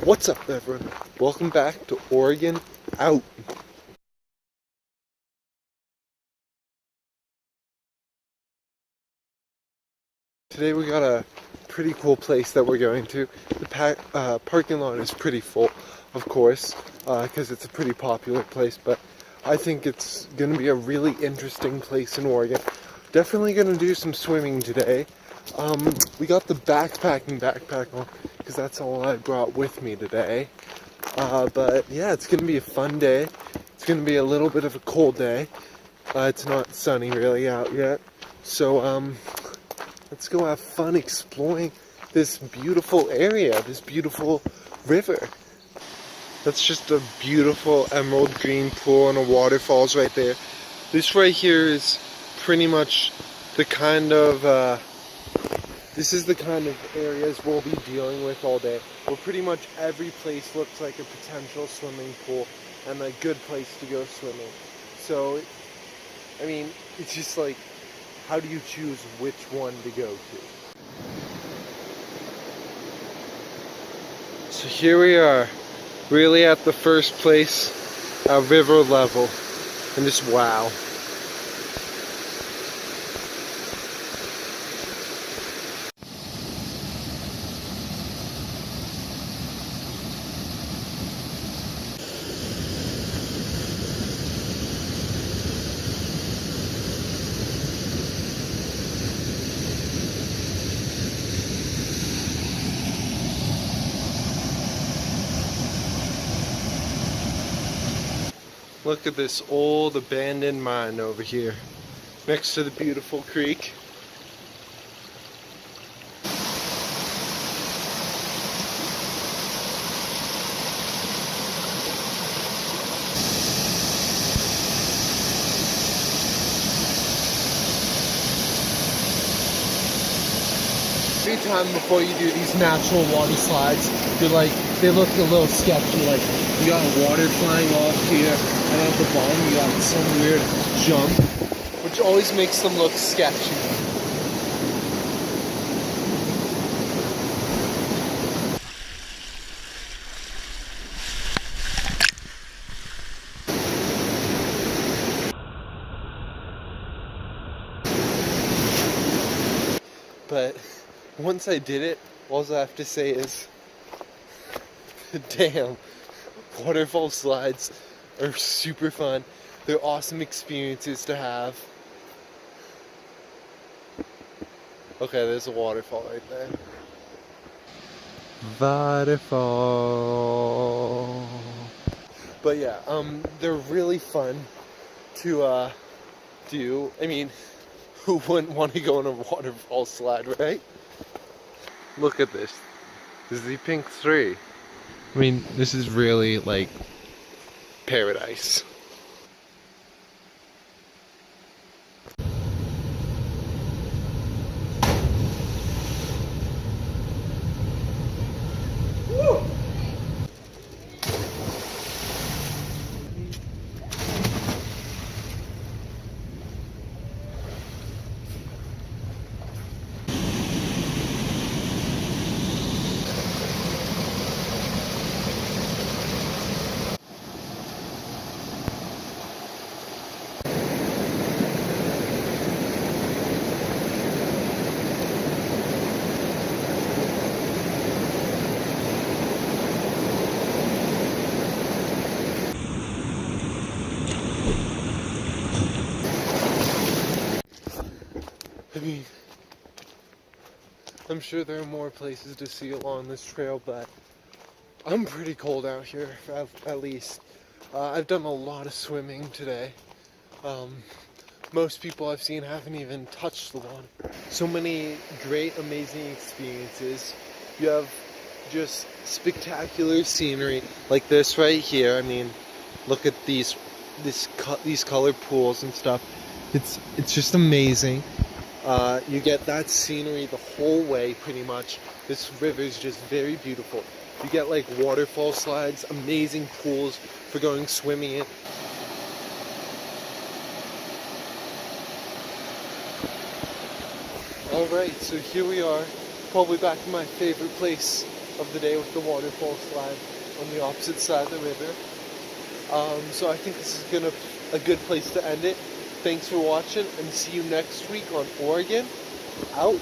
What's up, everyone? Welcome back to Oregon Out. Today we got a pretty cool place that we're going to. The parking lot is pretty full, of course, because it's a pretty popular place, but I think it's going to be a really interesting place in Oregon. Definitely going to do some swimming today. We got the backpack on, because that's all I brought with me today. But yeah, it's going to be a fun day. It's going to be a little bit of a cold day. It's not sunny really out yet. So let's go have fun exploring this beautiful area, this beautiful river. That's just a beautiful emerald green pool and a waterfalls right there. This right here is pretty much the kind of this is the kind of areas we'll be dealing with all day, where pretty much every place looks like a potential swimming pool and a good place to go swimming. So, I mean, it's just like, how do you choose which one to go to? So here we are, really at the first place at river level, and just wow. Look at this old abandoned mine over here, next to the beautiful creek. Every time before you do these natural water slides, you're like, they look a little sketchy. Like, you got water flying off here, and at the bottom you got some weird jump, which always makes them look sketchy. But once I did it, all I have to say is, damn, waterfall slides are super fun. They're awesome experiences to have. Okay, there's a waterfall right there. Waterfall. But yeah, they're really fun to do. I mean, who wouldn't want to go on a waterfall slide, right? Look at this. This is the Pink 3. I mean, this is really like paradise. Woo! I mean, I'm sure there are more places to see along this trail, but I'm pretty cold out here, at least. I've done a lot of swimming today. Most people I've seen haven't even touched the water. So many great, amazing experiences. You have just spectacular scenery like this right here. I mean, look at these colored pools and stuff. It's just amazing. You get that scenery the whole way, pretty much. This river is just very beautiful. You get like waterfall slides, amazing pools for going swimming in. Alright, so here we are, probably back in my favorite place of the day with the waterfall slide on the opposite side of the river. So I think this is a good place to end it. Thanks for watching, and see you next week on Oregon Out.